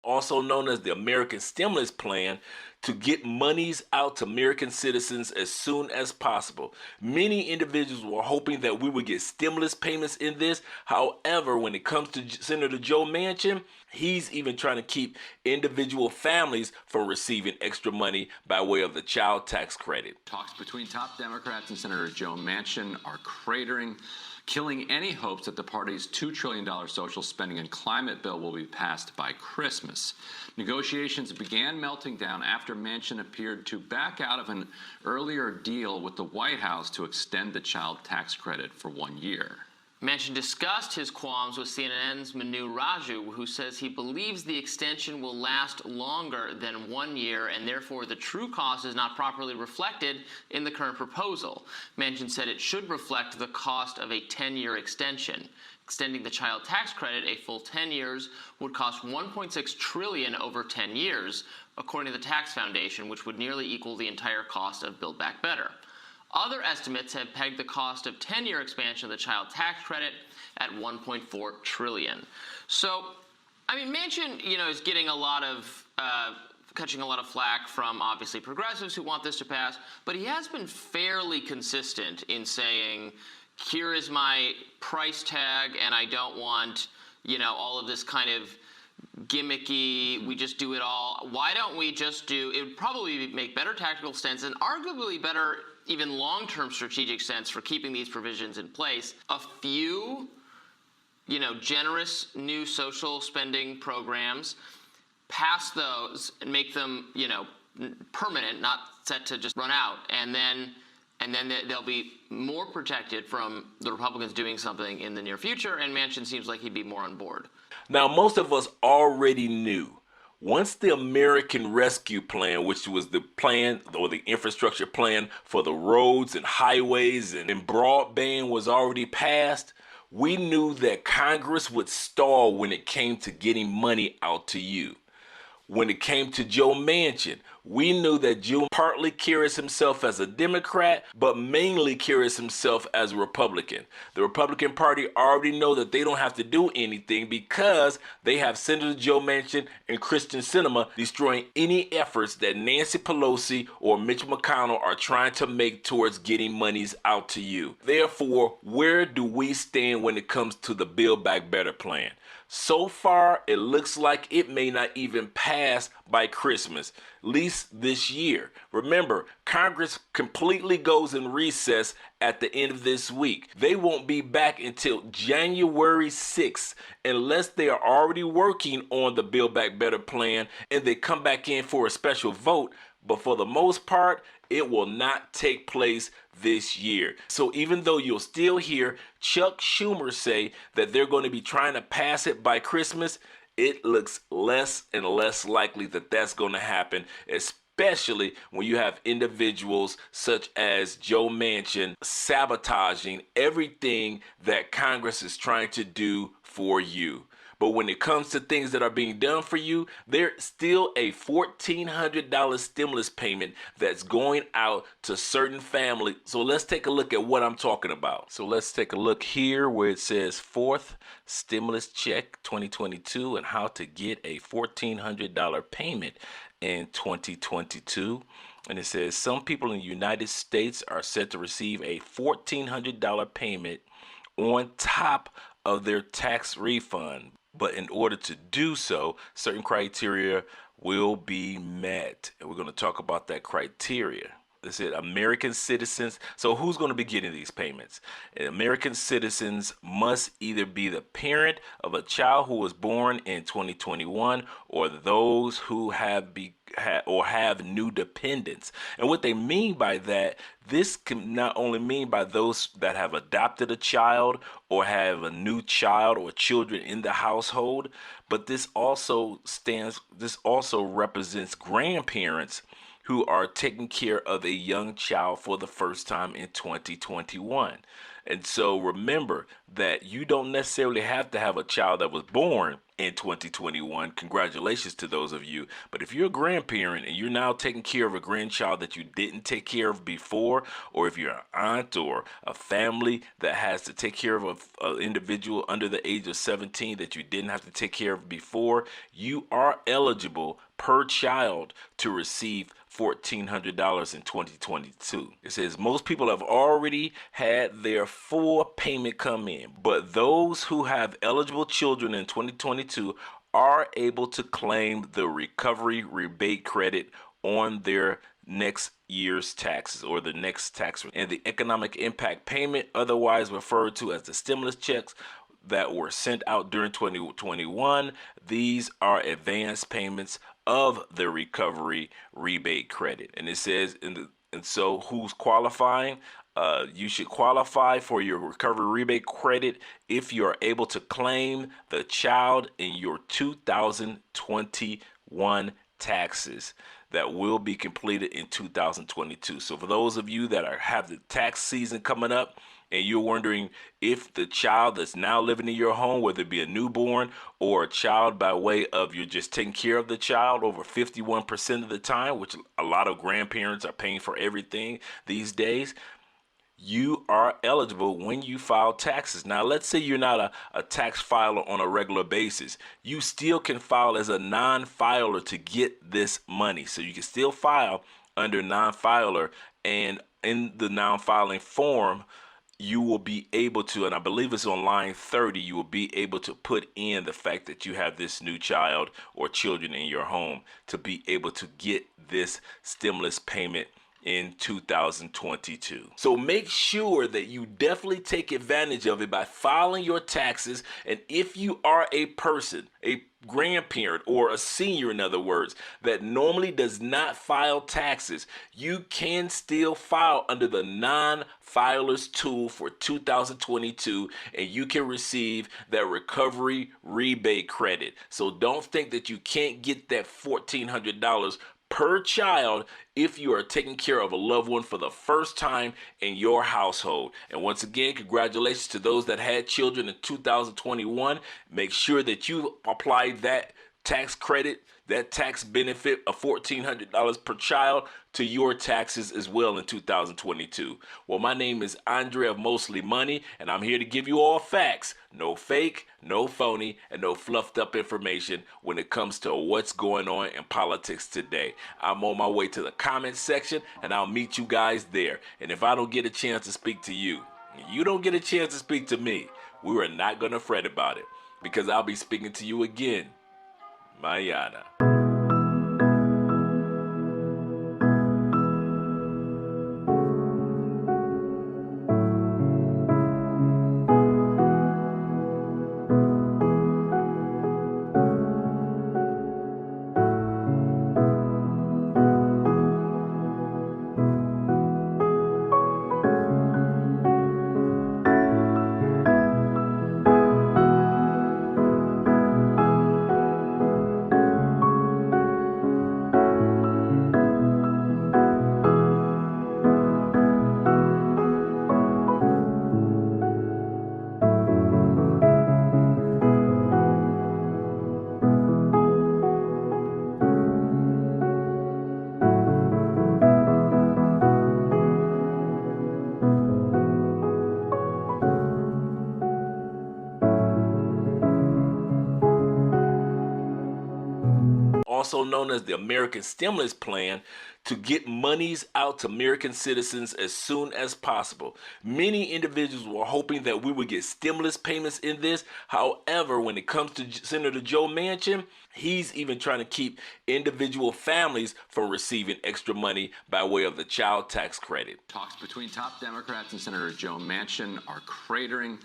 also known as the American Stimulus Plan, to get monies out to American citizens as soon as possible. Many individuals were hoping that we would get stimulus payments in this. However, when it comes to Senator Joe Manchin, he's even trying to keep individual families from receiving extra money by way of the child tax credit. Talks between top Democrats and Senator Joe Manchin are cratering, killing any hopes that the party's $2 trillion social spending and climate bill will be passed by Christmas. Negotiations began melting down after Manchin appeared to back out of an earlier deal with the White House to extend the child tax credit for 1 year. Manchin discussed his qualms with CNN's Manu Raju, who says he believes the extension will last longer than 1 year and therefore the true cost is not properly reflected in the current proposal. Manchin said it should reflect the cost of a 10-year extension. Extending the child tax credit a full 10 years would cost $1.6 trillion over 10 years, according to the Tax Foundation, which would nearly equal the entire cost of Build Back Better. Other estimates have pegged the cost of 10-year expansion of the child tax credit at $1.4 trillion. So, I mean, Manchin, is getting a lot of catching a lot of flack from obviously progressives who want this to pass, but he has been fairly consistent in saying, here is my price tag, and I don't want, all of this kind of gimmicky, we just do it all. Why don't we just do, it would probably make better tactical sense and arguably better even long-term strategic sense for keeping these provisions in place. A few, generous new social spending programs, pass those and make them, permanent, not set to just run out, and then they'll be more protected from the Republicans doing something in the near future, and Manchin seems like he'd be more on board. Now, most of us already knew once the American Rescue Plan, which was the plan or the infrastructure plan for the roads and highways and broadband was already passed, we knew that Congress would stall when it came to getting money out to you. When it came to Joe Manchin, we knew that Joe partly carries himself as a Democrat, but mainly carries himself as a Republican. The Republican Party already know that they don't have to do anything because they have Senator Joe Manchin and Kyrsten Sinema destroying any efforts that Nancy Pelosi or Mitch McConnell are trying to make towards getting monies out to you. Therefore, where do we stand when it comes to the Build Back Better plan? So far, it looks like it may not even pass by Christmas, at least this year. Remember, Congress completely goes in recess at the end of this week. They won't be back until January 6th unless they are already working on the Build Back Better plan and they come back in for a special vote. But for the most part, it will not take place this year. So even though you'll still hear Chuck Schumer say that they're going to be trying to pass it by Christmas, it looks less and less likely that that's going to happen, especially when you have individuals such as Joe Manchin sabotaging everything that Congress is trying to do for you. But when it comes to things that are being done for you, there's still a $1,400 stimulus payment that's going out to certain families. So let's take a look at what I'm talking about. So let's take a look here where it says fourth stimulus check 2022 and how to get a $1,400 payment in 2022. And it says some people in the United States are set to receive a $1,400 payment on top of their tax refund. But in order to do so, certain criteria will be met. And we're going to talk about that criteria. They said American citizens. So who's going to be getting these payments? American citizens must either be the parent of a child who was born in 2021 or those who have new dependents. And what they mean by that, this can not only mean by those that have adopted a child or have a new child or children in the household, but this also represents grandparents who are taking care of a young child for the first time in 2021. And so remember that you don't necessarily have to have a child that was born in 2021. Congratulations to those of you. But if you're a grandparent and you're now taking care of a grandchild that you didn't take care of before, or if you're an aunt or a family that has to take care of an individual under the age of 17 that you didn't have to take care of before, you are eligible per child to receive $1,400 in 2022. It says most people have already had their full payment come in, but those who have eligible children in 2022 are able to claim the recovery rebate credit on their next year's taxes or the next tax. And the economic impact payment, otherwise referred to as the stimulus checks that were sent out during 2021, these are advance payments of the recovery rebate credit. And it says, and so who's qualifying? You should qualify for your recovery rebate credit if you are able to claim the child in your 2021 taxes that will be completed in 2022. So for those of you that have the tax season coming up, and you're wondering if the child that's now living in your home, whether it be a newborn or a child by way of you're just taking care of the child over 51% of the time, which a lot of grandparents are paying for everything these days, you are eligible when you file taxes. Now, let's say you're not a tax filer on a regular basis. You still can file as a non-filer to get this money. So you can still file under non-filer, and in the non-filing form, you will be able to, and I believe it's on line 30, you will be able to put in the fact that you have this new child or children in your home to be able to get this stimulus payment in 2022. So make sure that you definitely take advantage of it by filing your taxes. And if you are a person, a grandparent or a senior, in other words, that normally does not file taxes, you can still file under the non-filers tool for 2022, and you can receive that recovery rebate credit. So don't think that you can't get that $1,400 per child if you are taking care of a loved one for the first time in your household. And once again, congratulations to those that had children in 2021. Make sure that you apply that tax credit, that tax benefit of $1,400 per child to your taxes as well in 2022. Well, my name is Andre of Mostly Money, and I'm here to give you all facts. No fake, no phony, and no fluffed up information when it comes to what's going on in politics today. I'm on my way to the comments section, and I'll meet you guys there. And if I don't get a chance to speak to you, you don't get a chance to speak to me, we are not going to fret about it, because I'll be speaking to you again. Mayana. Also known as the American Stimulus Plan, to get monies out to American citizens as soon as possible. Many individuals were hoping that we would get stimulus payments in this. However, when it comes to Senator Joe Manchin, he's even trying to keep individual families from receiving extra money by way of the child tax credit. Talks between top Democrats and Senator Joe Manchin are cratering,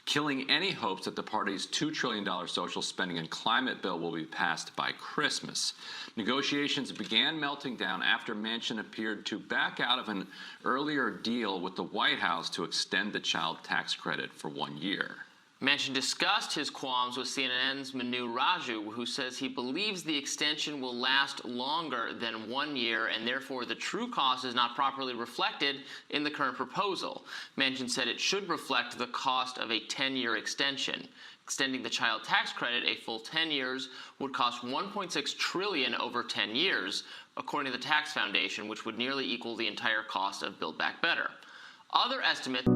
killing any hopes that the party's $2 trillion social spending and climate bill will be passed by Christmas. Negotiations began melting down after Manchin appeared to back out of an earlier deal with the White House to extend the child tax credit for 1 year. Manchin discussed his qualms with CNN's Manu Raju, who says he believes the extension will last longer than 1 year, and therefore the true cost is not properly reflected in the current proposal. Manchin said it should reflect the cost of a 10-year extension. Extending the child tax credit a full 10 years would cost $1.6 trillion over 10 years, according to the Tax Foundation, which would nearly equal the entire cost of Build Back Better. Other estimates